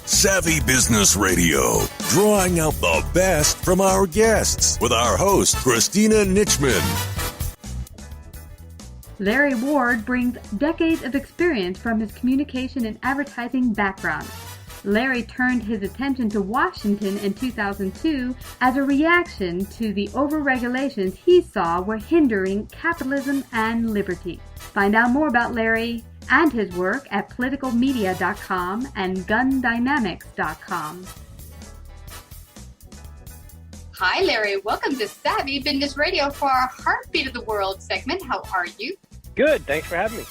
Savvy Business Radio, drawing out the best from our guests with our host, Christina Nichman. Larry Ward brings decades of experience from his communication and advertising background. Larry turned his attention to Washington in 2002 as a reaction to the over-regulations he saw were hindering capitalism and liberty. Find out more about Larry and his work at politicalmedia.com and gundynamics.com. Hi, Larry. Welcome to Savvy Business Radio for our Heartbeat of the World segment. How are you? Good. Thanks for having me.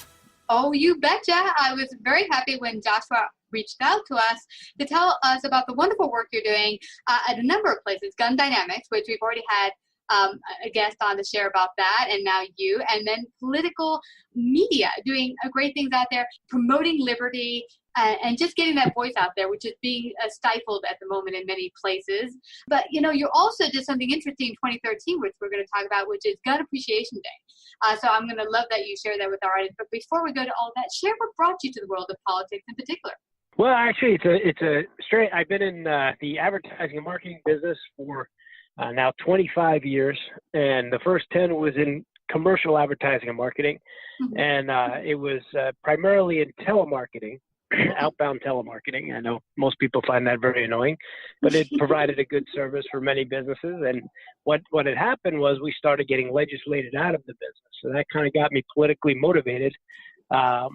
Oh, you betcha. I was very happy when Joshua reached out to us to tell us about the wonderful work you're doing at a number of places. Gun Dynamics, which we've already had a guest on to share about that, and now you, and then political media, doing great things out there, promoting liberty, and just getting that voice out there, which is being stifled at the moment in many places. But, you know, you also did something interesting in 2013, which we're going to talk about, which is Gun Appreciation Day. So I'm going to love that you share that with our audience. But before we go to all that, share what brought you to the world of politics in particular. Well, actually, it's a straight. I've been in the advertising and marketing business for now 25 years, and the first 10 was in commercial advertising and marketing, and it was primarily in telemarketing, outbound telemarketing. I know most people find that very annoying, but it provided a good service for many businesses. And what had happened was we started getting legislated out of the business, so that kind of got me politically motivated, to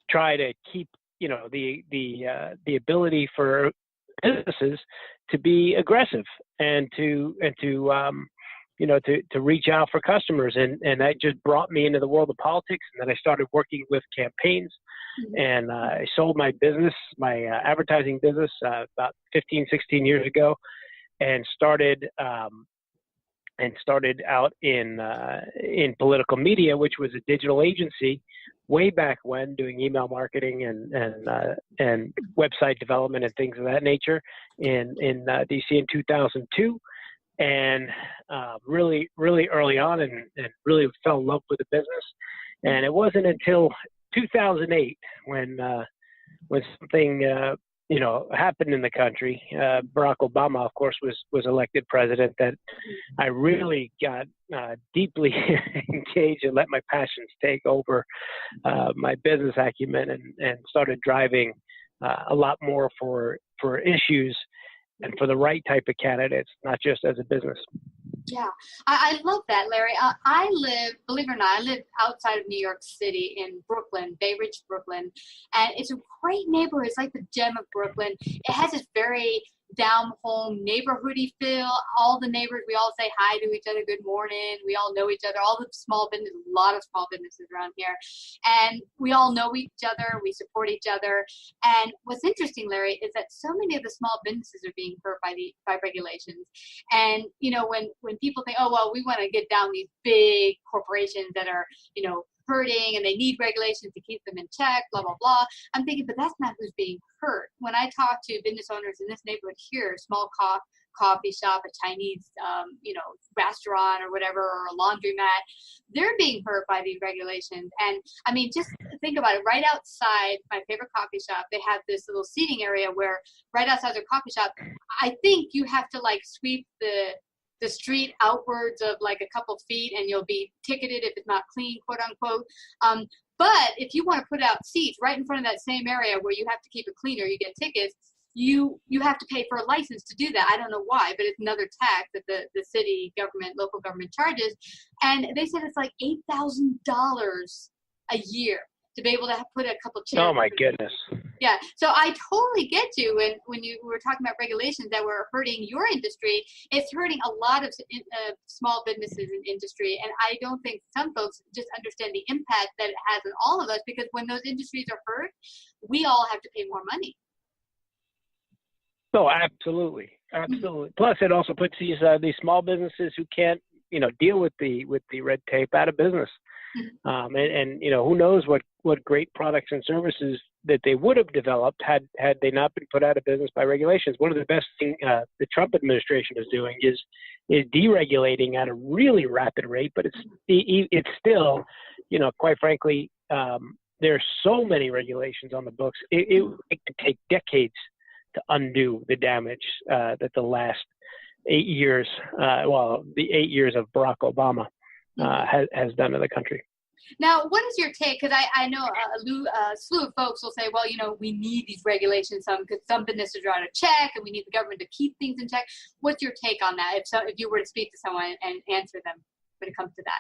try to keep, the ability for businesses to be aggressive and to reach out for customers. And that just brought me into the world of politics. And then I started working with campaigns, and I sold my business, my advertising business about 15, 16 years ago, and started out in political media, which was a digital agency way back when, doing email marketing and website development and things of that nature in DC in 2002, and really early on, and really fell in love with the business. And it wasn't until 2008 when something happened in the country. Barack Obama, of course, was elected president, that I really got deeply engaged and let my passions take over my business acumen, and started driving a lot more for issues and for the right type of candidates, not just as a business. Yeah, I love that, Larry. Believe it or not, I live outside of New York City in Brooklyn, Bay Ridge, Brooklyn. And it's a great neighborhood. It's like the gem of Brooklyn. It has this very down home neighborhoody feel. All the neighbors, we all say hi to each other, good morning. We all know each other. All the small businesses, a lot of small businesses around here. And we all know each other. We support each other. And what's interesting, Larry, is that so many of the small businesses are being hurt by regulations. And, when people think, oh, well, we want to get down these big corporations that are, hurting, and they need regulations to keep them in check, blah, blah, blah. I'm thinking, but that's not who's being hurt. When I talk to business owners in this neighborhood here, small coffee shop, a Chinese, restaurant or whatever, or a laundromat, they're being hurt by these regulations. And I mean, just think about it. Right outside my favorite coffee shop, they have this little seating area where right outside their coffee shop, I think you have to sweep the street outwards of a couple feet, and you'll be ticketed if it's not clean, quote unquote. But if you want to put out seats right in front of that same area where you have to keep it clean or you get tickets, you have to pay for a license to do that. I don't know why, but it's another tax that the city government, local government charges. And they said it's like $8,000 a year to be able to put a couple chairs. Oh my goodness. Yeah. So I totally get you when you were talking about regulations that were hurting your industry. It's hurting a lot of small businesses in industry. And I don't think some folks just understand the impact that it has on all of us, because when those industries are hurt, we all have to pay more money. Oh, absolutely. Absolutely. Plus, it also puts these small businesses who can't, deal with the red tape out of business. And who knows what great products and services that they would have developed had they not been put out of business by regulations. One of the best things the Trump administration is doing is deregulating at a really rapid rate, but it's still, quite frankly, there's so many regulations on the books. It could take decades to undo the damage that the last 8 years, the 8 years of Barack Obama has done to the country. Now, what is your take? Because I know a slew of folks will say, well, we need these regulations because some businesses are out of check and we need the government to keep things in check. What's your take on that? If you were to speak to someone and answer them when it comes to that?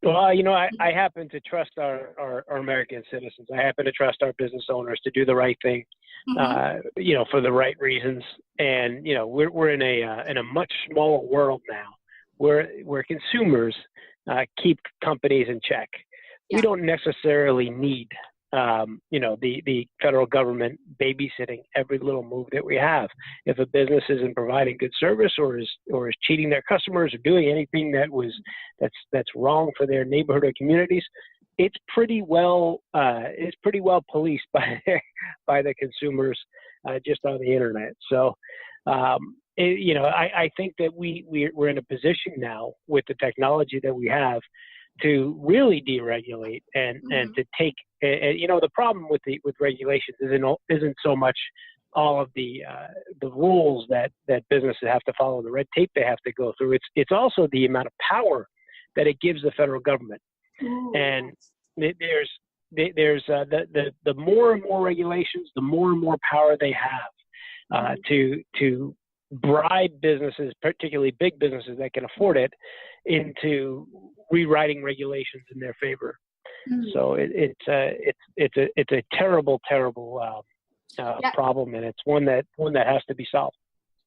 Well, I happen to trust our American citizens. I happen to trust our business owners to do the right thing, for the right reasons. And, we're in a much smaller world now where consumers keep companies in check. Yeah. We don't necessarily need, the federal government babysitting every little move that we have. If a business isn't providing good service or is cheating their customers or doing anything that's wrong for their neighborhood or communities, it's pretty well policed by the consumers just on the internet. So. I think that we're in a position now with the technology that we have to really deregulate and to take, the problem with regulations isn't so much all of the rules that businesses have to follow, the red tape they have to go through. It's also the amount of power that it gives the federal government. Ooh. And there's the more and more regulations, the more and more power they have to bribe businesses, particularly big businesses that can afford it, into rewriting regulations in their favor. So it's a terrible problem, and it's one that has to be solved.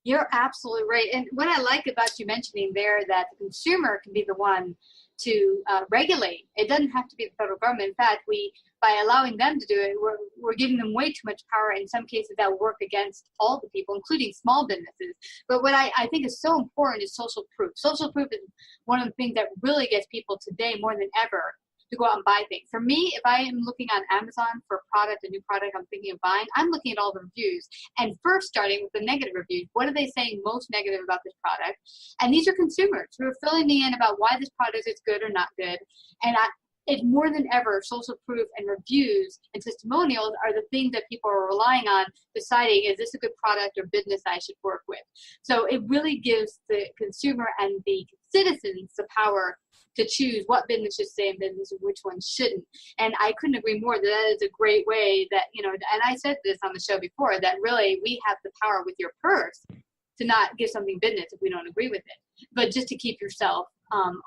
You're absolutely right. And what I like about you mentioning there that the consumer can be the one to regulate. It doesn't have to be the federal government. In fact, by allowing them to do it, we're giving them way too much power. In some cases, that will work against all the people, including small businesses. But what I think is so important is social proof. Social proof is one of the things that really gets people today more than ever to go out and buy things. For me, if I am looking on Amazon for a new product I'm thinking of buying, I'm looking at all the reviews. And first starting with the negative reviews. What are they saying most negative about this product? And these are consumers who are filling me in about why this product is good or not good. And it's more than ever, social proof and reviews and testimonials are the things that people are relying on, deciding, is this a good product or business I should work with? So it really gives the consumer and the citizens the power to choose what business should stay in business and which ones shouldn't. And I couldn't agree more that is a great way that, and I said this on the show before, that really we have the power with your purse to not give something business if we don't agree with it, but just to keep yourself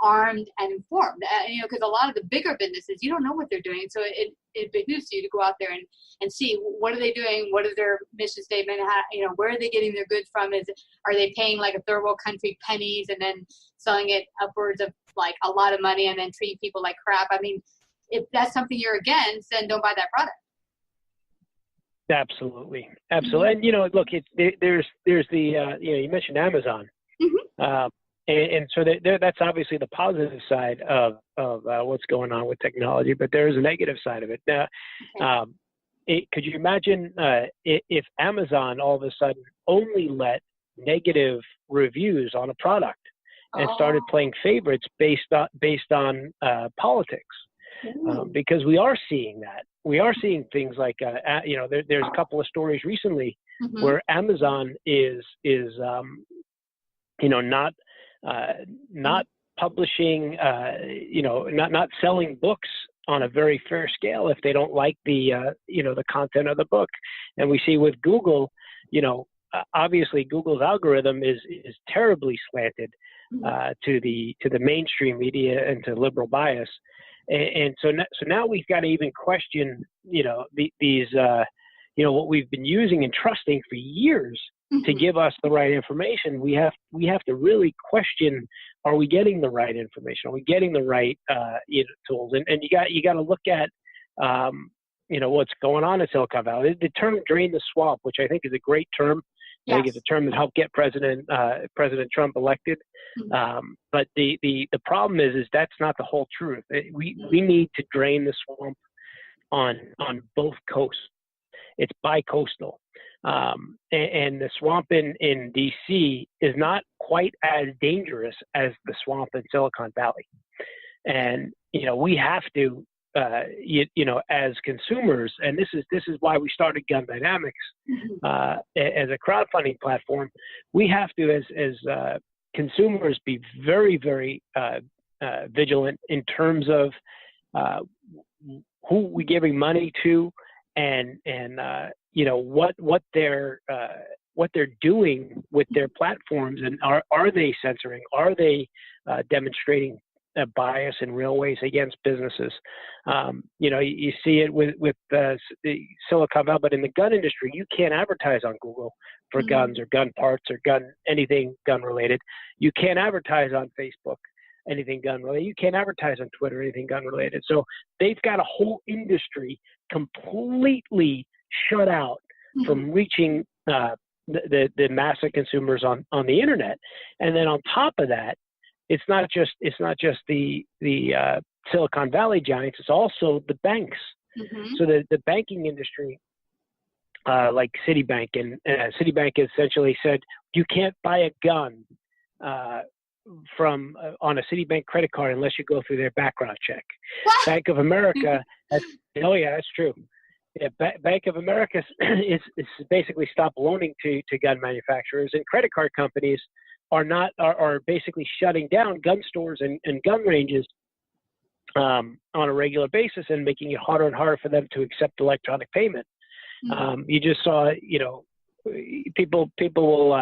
armed and informed, because a lot of the bigger businesses, you don't know what they're doing. So it behooves you to go out there and see what are they doing? What is their mission statement? How, where are they getting their goods from? Are they paying like a third world country pennies and then selling it upwards of like a lot of money and then treating people like crap? I mean, if that's something you're against, then don't buy that product. Absolutely. And look, there's the you mentioned Amazon. Mm-hmm. And so that's obviously the positive side of what's going on with technology, but there is a negative side of it. Now, could you imagine if Amazon all of a sudden only let negative reviews on a product and started playing favorites based on politics? Because we are seeing that. We are seeing things like, there's a couple of stories recently where Amazon is not publishing, not selling books on a very fair scale if they don't like the content of the book. And we see with Google, obviously Google's algorithm is terribly slanted to the mainstream media and to liberal bias. And so now we've got to even question, what we've been using and trusting for years to give us the right information. We have to really question: are we getting the right information? Are we getting the right tools? And you got to look at what's going on in Silicon Valley. The term "drain the swamp," which I think is a great term. Yes. I think it's a term that helped get President Trump elected. But the problem is that's not the whole truth. We need to drain the swamp on both coasts. It's bi-coastal. And the swamp in D.C. is not quite as dangerous as the swamp in Silicon Valley. And, we have to as consumers, and this is why we started Gun Dynamics as a crowdfunding platform. We have to, as consumers, be very, very vigilant in terms of who we're giving money to, and what they're doing with their platforms, and are they censoring? Are they demonstrating a bias in real ways against businesses? You see it with the Silicon Valley, but in the gun industry, you can't advertise on Google for guns or gun parts or anything gun related. You can't advertise on Facebook anything gun related. You can't advertise on Twitter anything gun related. So they've got a whole industry completely shut out from reaching the mass of consumers on the internet. And then on top of that, it's not just the Silicon Valley giants, it's also the banks. So the banking industry, like Citibank, and Citibank essentially said, you can't buy a gun on a Citibank credit card unless you go through their background check. What? Bank of America, oh yeah, that's true. Yeah, Bank of America is basically stopped loaning to gun manufacturers, and credit card companies are basically shutting down gun stores and gun ranges on a regular basis, and making it harder and harder for them to accept electronic payment. You just saw, people will,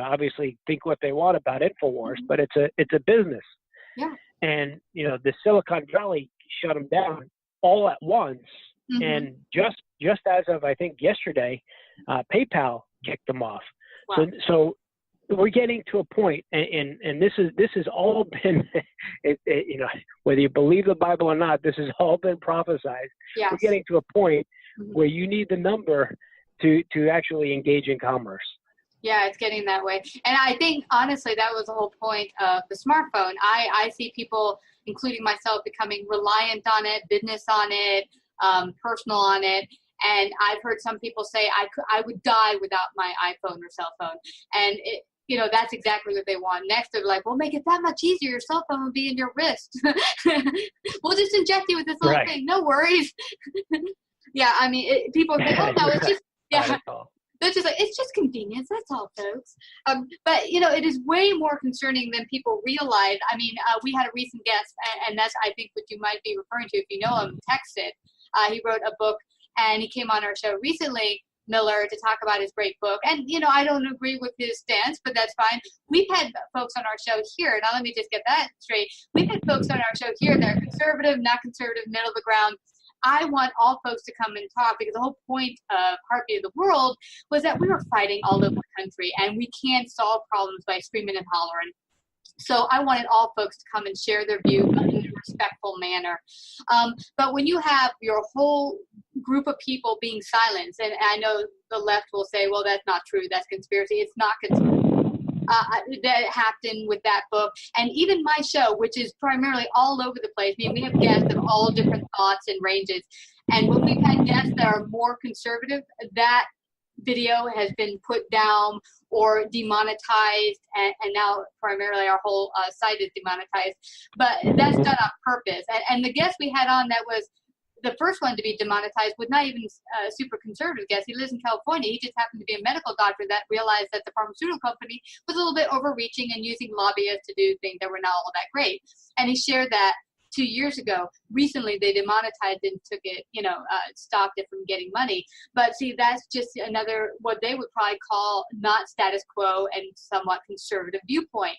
obviously think what they want about InfoWars, but it's a business. Yeah. And the Silicon Valley shut them down all at once, and just as of, I think, yesterday, PayPal kicked them off. Wow. So we're getting to a point, and this has all been, whether you believe the Bible or not, this has all been prophesied. Yes. We're getting to a point where you need the number to actually engage in commerce. Yeah, it's getting that way. And I think, honestly, that was the whole point of the smartphone. I see people, including myself, becoming reliant on it, business on it, personal on it. And I've heard some people say, I would die without my iPhone or cell phone. And that's exactly what they want. Next, they're like, we'll make it that much easier. Your cell phone will be in your wrist. We'll just inject you with this little thing. No worries. Yeah, I mean, people think, oh, no, it's just, yeah. They're just like, it's just convenience. That's all, folks. But, it is way more concerning than people realize. I mean, we had a recent guest, and that's, I think, what you might be referring to if you know him, Texted. He wrote a book, and he came on our show recently, Miller, to talk about his great book. And, I don't agree with his stance, but that's fine. We've had folks on our show here. Now, let me just get that straight. We've had folks on our show here that are conservative, not conservative, middle of the ground. I want all folks to come and talk, because the whole point of Heartbeat of the World was that we were fighting all over the country, and we can't solve problems by screaming and hollering. So I wanted all folks to come and share their view in a respectful manner. But when you have your whole group of people being silenced, and I know the left will say, well, that's not true, that's conspiracy. It's not conspiracy. That happened with that book. And even my show, which is primarily all over the place. I mean, we have guests of all different thoughts and ranges. And when we've had guests that are more conservative, that video has been put down or demonetized, and now primarily our whole site is demonetized. But that's done on purpose. And the guest we had on that was the first one to be demonetized was not even a super conservative guest. He lives in California. He just happened to be a medical doctor that realized that the pharmaceutical company was a little bit overreaching and using lobbyists to do things that were not all that great. And he shared that 2 years ago. Recently, they demonetized it and took it, stopped it from getting money. But see, that's just another, what they would probably call not status quo and somewhat conservative viewpoint.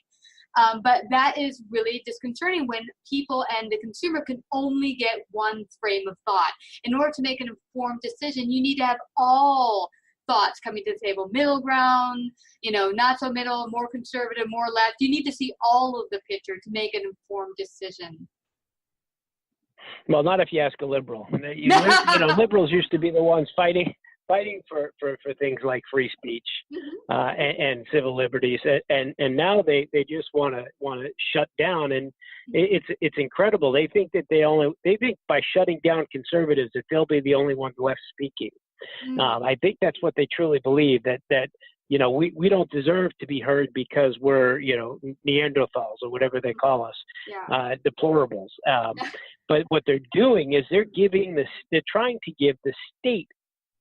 But that is really disconcerting when people and the consumer can only get one frame of thought. In order to make an informed decision, you need to have all thoughts coming to the table. Middle ground, not so middle, more conservative, more left. You need to see all of the picture to make an informed decision. Well, not if you ask a liberal. Liberals used to be the ones fighting for things like free speech and civil liberties, and now they just want to shut down, and it's incredible. They think that they think by shutting down conservatives that they'll be the only ones left speaking. I think that's what they truly believe, that we don't deserve to be heard because we're, Neanderthals or whatever they call us, deplorables. But what they're doing is they're trying to give the state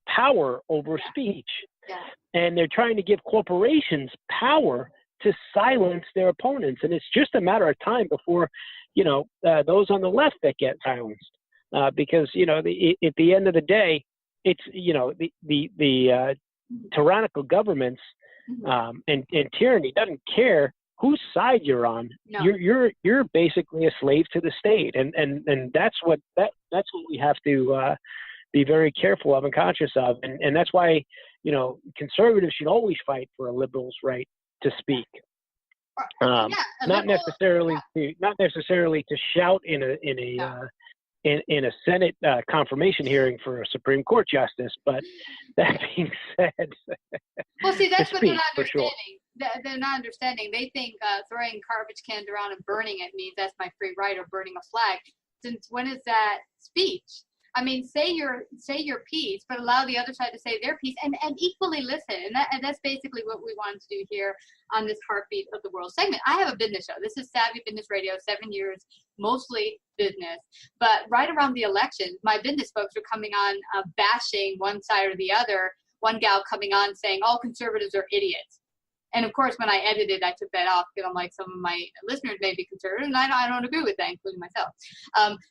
power over speech. Yeah. And they're trying to give corporations power to silence their opponents. And it's just a matter of time before, those on the left that get silenced. Because, at the end of the day, it's, the tyrannical governments and tyranny doesn't care whose side you're on. No. You're basically a slave to the state. And that's what we have to be very careful of and conscious of. And that's why, conservatives should always fight for a liberal's right to speak. Not necessarily to shout in a Senate confirmation hearing for a Supreme Court justice, but that being said, well, see, that's what they're not understanding. Sure. They're not understanding. They think throwing garbage cans around and burning it means that's my free right, or burning a flag. Since when is that speech? I mean, say your piece, but allow the other side to say their piece, and equally listen. And that's basically what we wanted to do here on this Heartbeat of the World segment. I have a business show. This is Savvy Business Radio, 7 years, mostly business. But right around the elections, my business folks were coming on bashing one side or the other. One gal coming on saying all conservatives are idiots. And of course, when I edited, I took that off because I'm like, some of my listeners may be conservative, and I don't agree with that, including myself.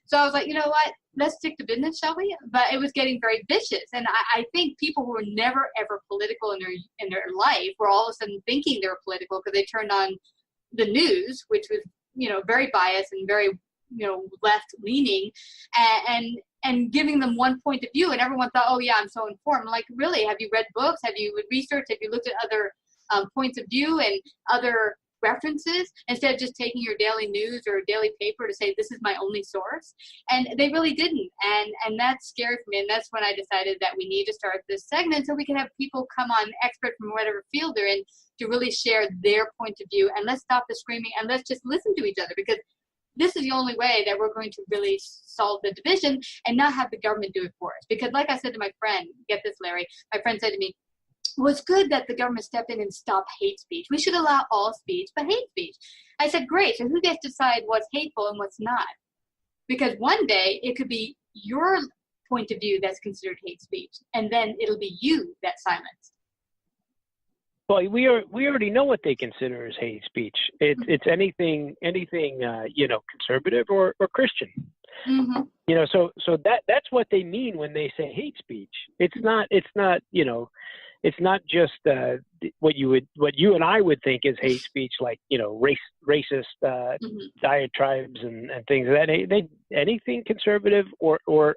So I was like, you know what? Let's stick to business, shall we? But it was getting very vicious, and I think people who were never ever political in their life were all of a sudden thinking they were political because they turned on the news, which was very biased and very left leaning, and giving them one point of view, and everyone thought, oh yeah, I'm so informed. I'm like, really? Have you read books? Have you researched? Have you looked at other points of view and other references, instead of just taking your daily news or daily paper to say this is my only source? And they really didn't, and that scared me. And that's when I decided that we need to start this segment so we can have people come on, expert from whatever field they're in, to really share their point of view. And let's stop the screaming and let's just listen to each other, because this is the only way that we're going to really solve the division and not have the government do it for us. Because like I said to my friend, get this, Larry, my friend said to me, well, it's good that the government stepped in and stopped hate speech. We should allow all speech, but hate speech. I said, great. So who gets to decide what's hateful and what's not? Because one day it could be your point of view that's considered hate speech, and then it'll be you that's silenced. Well, we already know what they consider as hate speech. It's anything conservative or Christian. Mm-hmm. So that's what they mean when they say hate speech. It's not just what you and I would think is hate speech, like racist diatribes and things of that. Anything conservative or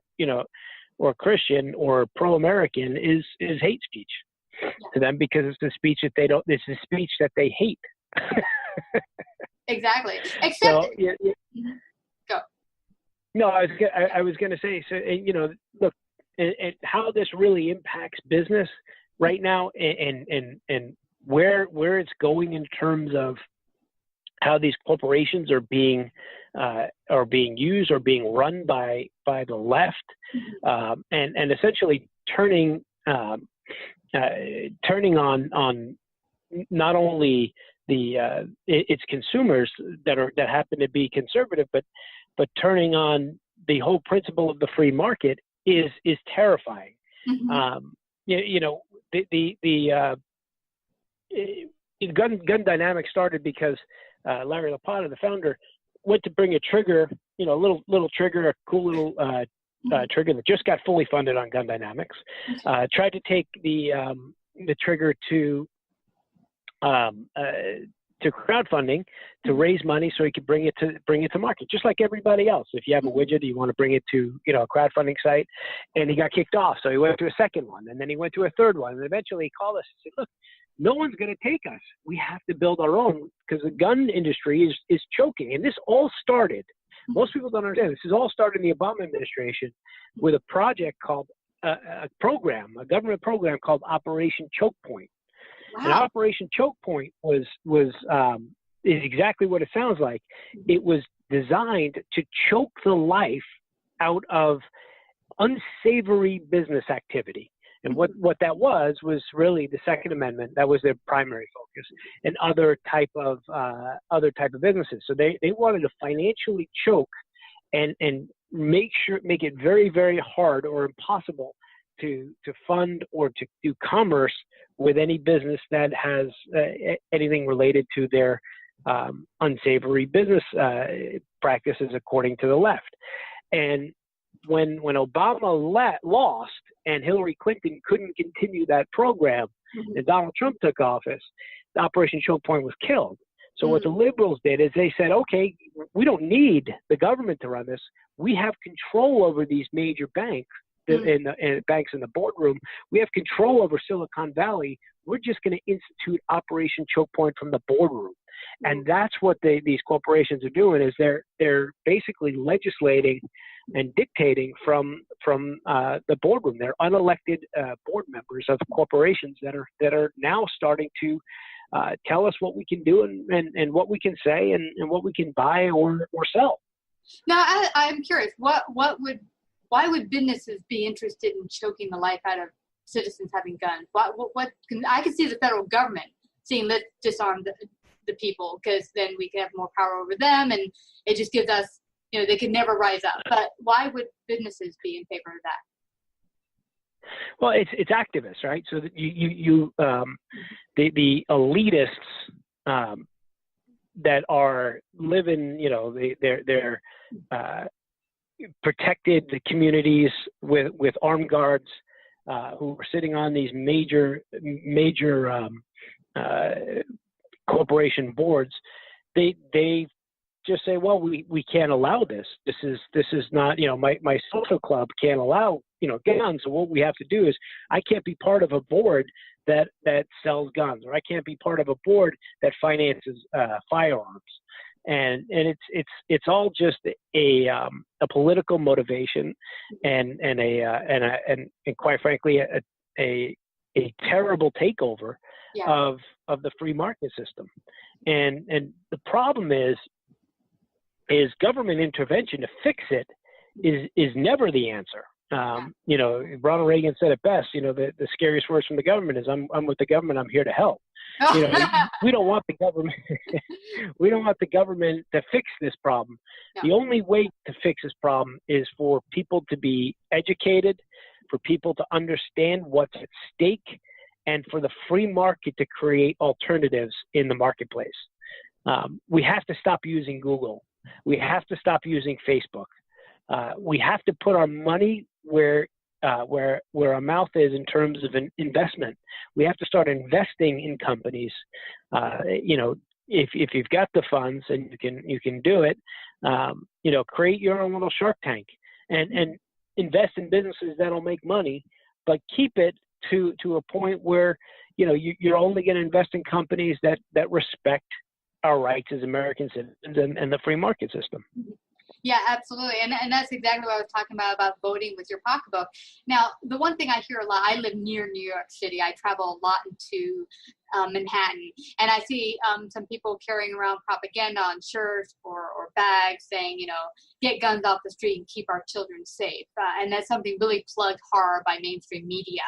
Christian or pro-American is hate speech to them, because it's the speech that they don't. It's the speech that they hate. Exactly. Except. Go. No, I was going to say, so look, and how this really impacts business right now, and where it's going in terms of how these corporations are being used or being run by the left, and essentially turning on not only its consumers that happen to be conservative, but turning on the whole principle of the free market is terrifying. Mm-hmm. The gun dynamic started because Larry LaPata, the founder, went to bring a trigger, a little trigger, a cool little trigger that just got fully funded on Gun Dynamics. Tried to take the trigger to crowdfunding to raise money so he could bring it to market, just like everybody else. If you have a widget, you want to bring it to a crowdfunding site, and he got kicked off. So he went to a second one, and then he went to a third one, and eventually he called us and said, look, no one's going to take us. We have to build our own, because the gun industry is choking. And this all started, most people don't understand, this all started in the Obama administration with a project called a government program called Operation Choke Point. Wow. And Operation Choke Point is exactly what it sounds like. It was designed to choke the life out of unsavory business activity. And what that was really the Second Amendment. That was their primary focus, and other type of businesses. So they wanted to financially choke and make it very, very hard or impossible to fund or to do commerce with any business that has anything related to their unsavory business practices, according to the left. And when Obama lost and Hillary Clinton couldn't continue that program, and Donald Trump took office, the Operation Choke Point was killed. So what the liberals did is they said, okay, we don't need the government to run this. We have control over these major banks and banks in the boardroom. We have control over Silicon Valley. We're just going to institute Operation Choke Point from the boardroom. And that's what these corporations are doing, is they're basically legislating and dictating from the boardroom. They're unelected board members of corporations that are now starting to tell us what we can do and what we can say and what we can buy or sell. Now, I'm curious, why would businesses be interested in choking the life out of citizens having guns? I can see the federal government saying, let's disarm the people, because then we can have more power over them, and it just gives us, they could never rise up. But why would businesses be in favor of that? Well, it's activists, right? So that the elitists that are living, they're protected the communities with armed guards who are sitting on these major corporation boards. They just say, well, we can't allow this. This is not, my social club can't allow, guns. So what we have to do is, I can't be part of a board that sells guns, or I can't be part of a board that finances firearms. And it's all just a political motivation and quite frankly a terrible takeover of the free market system. And the problem is government intervention to fix it is never the answer. Ronald Reagan said it best. The scariest words from the government is, "I'm with the government. I'm here to help." We don't want the government. We don't want the government to fix this problem. No. The only way to fix this problem is for people to be educated, for people to understand what's at stake, and for the free market to create alternatives in the marketplace. We have to stop using Google. We have to stop using Facebook. We have to put our money where our mouth is in terms of an investment. We have to start investing in companies. If you've got the funds and you can do it, create your own little Shark Tank and invest in businesses that'll make money, but keep it to a point where you're only going to invest in companies that respect our rights as American citizens and the free market system. Yeah, absolutely. And that's exactly what I was talking about voting with your pocketbook. Now, the one thing I hear a lot, I live near New York City. I travel a lot into Manhattan, and I see some people carrying around propaganda on shirts or bags saying, get guns off the street and keep our children safe. And that's something really plugged hard by mainstream media.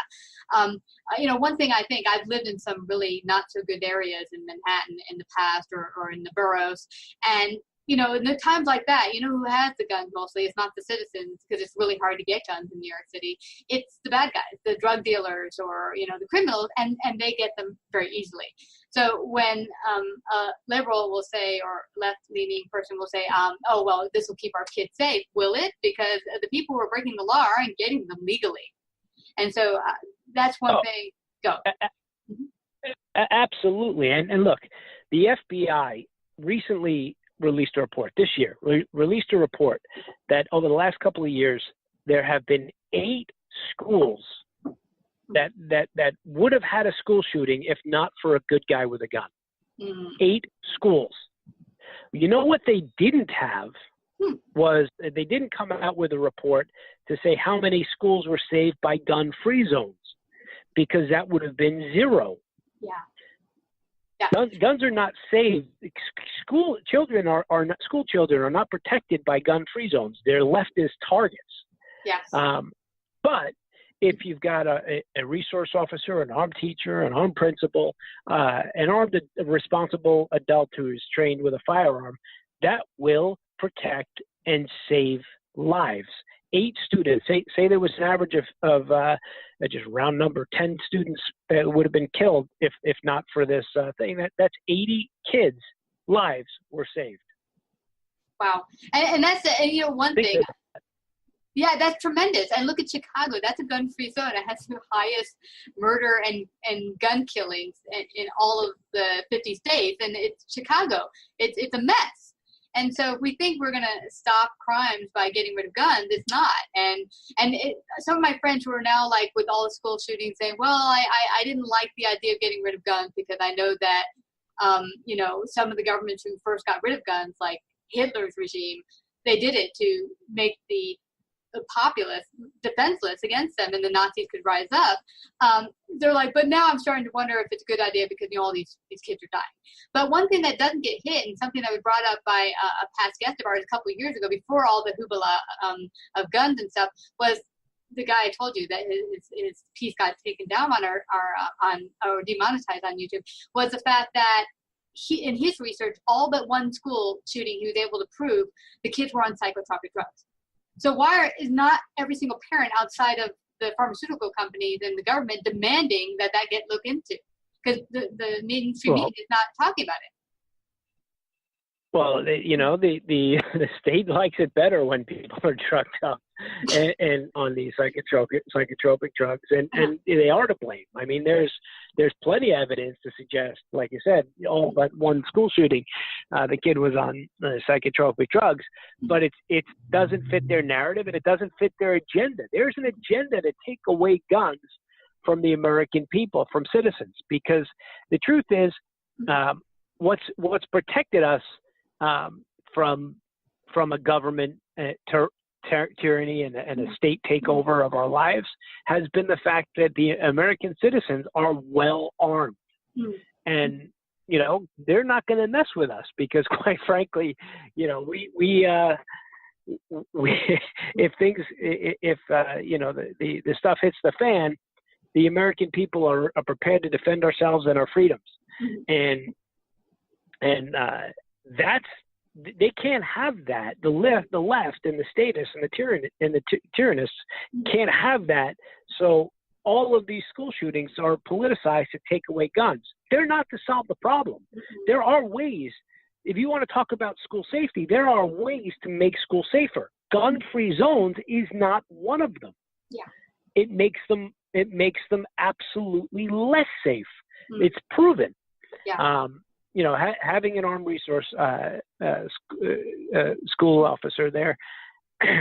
One thing I think, I've lived in some really not so good areas in Manhattan in the past or in the boroughs, and in the times like that, who has the guns mostly? It's not the citizens, because it's really hard to get guns in New York City. It's the bad guys, the drug dealers, or, the criminals, and they get them very easily. So when a liberal will say, or left-leaning person will say, oh, well, this will keep our kids safe. Will it? Because the people who are breaking the law aren't getting them legally. And so that's one thing. Go. Absolutely. And look, the FBI recently released a report this year, released a report that over the last couple of years, there have been 8 schools that would have had a school shooting if not for a good guy with a gun. 8 schools. You know what they didn't have was they didn't come out with a report to say how many schools were saved by gun-free zones, because that would have been 0. Yeah. Guns are not saved. School children are not protected by gun-free zones. They're leftist targets. Yes. But if you've got a resource officer, an armed teacher, an armed principal, an armed responsible adult who is trained with a firearm, that will protect and save lives. 8 students, say there was an average of just round number, 10 students that would have been killed if not for this thing. That's 80 kids' lives were saved. Wow. And that's, one thing. Yeah, that's tremendous. And look at Chicago. That's a gun-free zone. It has the highest murder and gun killings in all of the 50 states. And it's Chicago. It's a mess. And so if we think we're going to stop crimes by getting rid of guns, it's not. And some of my friends who are now, like, with all the school shootings saying, well, I didn't like the idea of getting rid of guns because I know that, some of the governments who first got rid of guns, like Hitler's regime, they did it to make the populace defenseless against them, and the Nazis could rise up. They're like, but now I'm starting to wonder if it's a good idea because all these kids are dying. But one thing that doesn't get hit, and something that was brought up by a past guest of ours a couple of years ago, before all the hoopla of guns and stuff, was the guy I told you that his piece got taken down on or demonetized on YouTube, was the fact that in his research, all but one school shooting, he was able to prove the kids were on psychotropic drugs. So why is not every single parent outside of the pharmaceutical companies and the government demanding that get looked into? Because the mainstream media is not talking about it. Well, the state likes it better when people are drugged up and on these psychotropic drugs, and they are to blame. I mean, there's plenty of evidence to suggest, like you said, all but one school shooting, the kid was on psychotropic drugs, but it doesn't fit their narrative and it doesn't fit their agenda. There's an agenda to take away guns from the American people, from citizens, because the truth is, what's protected us from a government tyranny and a state takeover of our lives has been the fact that the American citizens are well armed, and they're not going to mess with us because, quite frankly, we if the stuff hits the fan, the American people are prepared to defend ourselves and our freedoms, and they can't have that. The left and the statists and the tyrannists can't have that. So all of these school shootings are politicized to take away guns. They're not to solve the problem. There are ways. If you want to talk about school safety, there are ways to make school safer. Gun-free zones is not one of them. Yeah. It makes them absolutely less safe. It's proven. Yeah. Having an armed resource school officer there,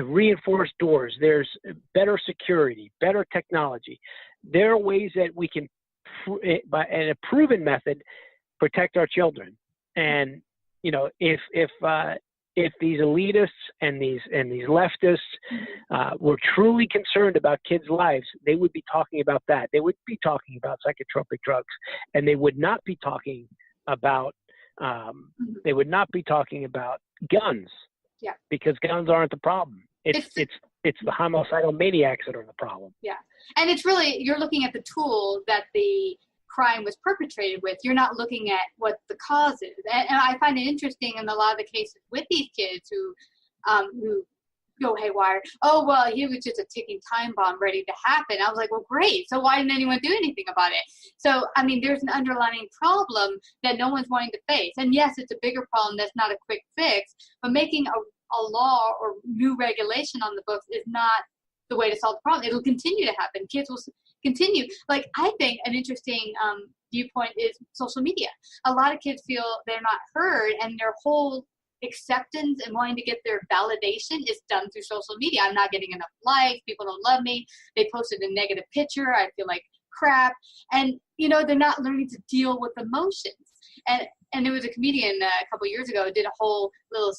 reinforced doors, there's better security, better technology. There are ways that we can, by a proven method, protect our children. And if these elitists and these leftists were truly concerned about kids' lives, they would be talking about that. They would be talking about psychotropic drugs, and they would not be talking about guns. Yeah. Because guns aren't the problem. It's the homicidal maniacs that are the problem. Yeah. And it's really, you're looking at the tool that the crime was perpetrated with. You're not looking at what the cause is. And I find it interesting in a lot of the cases with these kids who go haywire. Oh, well, he was just a ticking time bomb ready to happen. I was like, well, great. So why didn't anyone do anything about it? So, I mean, there's an underlying problem that no one's wanting to face. And yes, it's a bigger problem that's not a quick fix, but making a law or new regulation on the books is not the way to solve the problem. It'll continue to happen. Kids will continue. Like, I think an interesting viewpoint is social media. A lot of kids feel they're not heard, and their whole acceptance and wanting to get their validation is done through social media. I'm not getting enough likes. People don't love me. They posted a negative picture. I feel like crap. And, they're not learning to deal with emotions. And there was a comedian a couple of years ago who did a whole little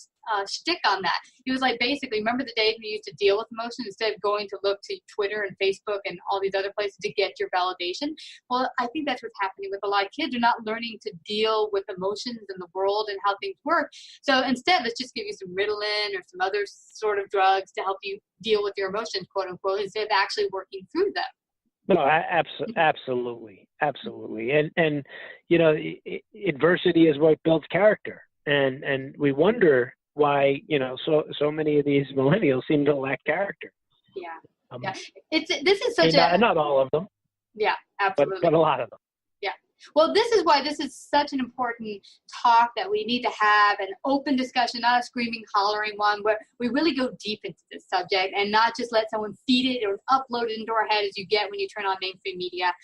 shtick on that. He was like, basically, remember the days we used to deal with emotions instead of going to look to Twitter and Facebook and all these other places to get your validation? Well, I think that's what's happening with a lot of kids. They're not learning to deal with emotions in the world and how things work. So instead, let's just give you some Ritalin or some other sort of drugs to help you deal with your emotions, quote unquote, instead of actually working through them. No, absolutely. And adversity is what builds character. And we wonder why, so many of these millennials seem to lack character. Yeah. This is such not all of them. Yeah, absolutely. But a lot of them. Yeah. Well, this is why this is such an important talk that we need to have, an open discussion, not a screaming, hollering one, where we really go deep into this subject and not just let someone feed it or upload it into our head as you get when you turn on mainstream media.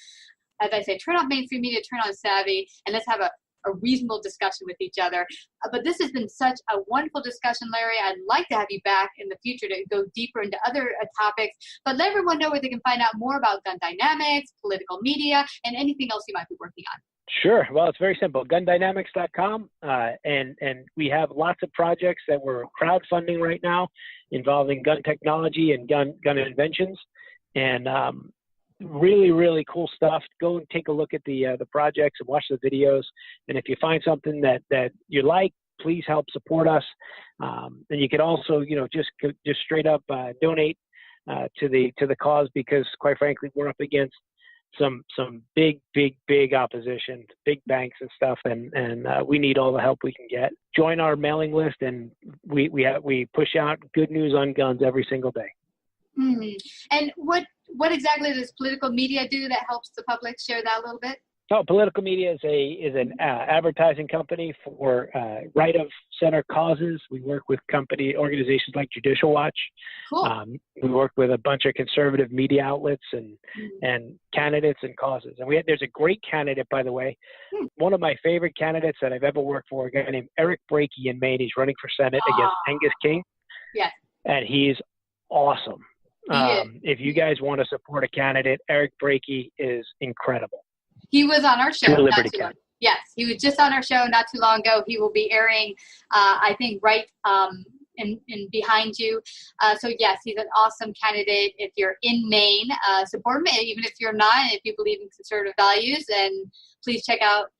As I say, turn off mainstream media, turn on Savvy, and let's have a reasonable discussion with each other. But this has been such a wonderful discussion, Larry. I'd like to have you back in the future to go deeper into other topics. But let everyone know where they can find out more about gun dynamics, political media, and anything else you might be working on. Sure. Well, it's very simple. Gundynamics.com. And we have lots of projects that we're crowdfunding right now involving gun technology and gun inventions. And really, really cool stuff. Go and take a look at the projects and watch the videos. And if you find something that you like, please help support us. And you can also, just straight up donate to the cause, because quite frankly, we're up against some big opposition, big banks and stuff, and we need all the help we can get. Join our mailing list, and we push out good news on guns every single day. Mm-hmm. And what exactly does political media do that helps the public? Share that a little bit. Oh, political media is an advertising company for right of center causes. We work with organizations like Judicial Watch. Cool. We work with a bunch of conservative media outlets and candidates and causes. And there's a great candidate, by the way. One of my favorite candidates that I've ever worked for, a guy named Eric Brakey in Maine. He's running for Senate against Angus King. Yes. And he's awesome. If you guys want to support a candidate, Eric Brakey is incredible. He was on our show. Yes, he was just on our show not too long ago. He will be airing, I think, right in behind you. So yes, he's an awesome candidate. If you're in Maine, support him. Even if you're not, if you believe in conservative values, and please check out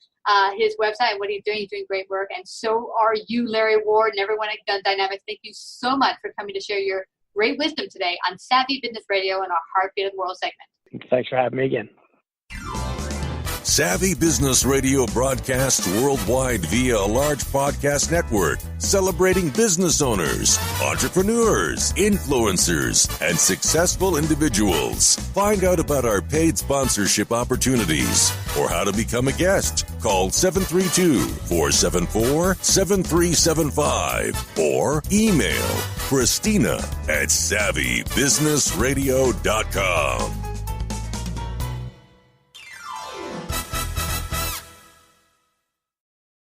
his website and what he's doing. He's doing great work, and so are you, Larry Ward, and everyone at Gun Dynamics. Thank you so much for coming to share your great wisdom today on Savvy Business Radio and our Heartbeat of the World segment. Thanks for having me again. Savvy Business Radio broadcasts worldwide via a large podcast network, celebrating business owners, entrepreneurs, influencers, and successful individuals. Find out about our paid sponsorship opportunities or how to become a guest. Call 732-474-7375 or email Christina at savvybusinessradio.com.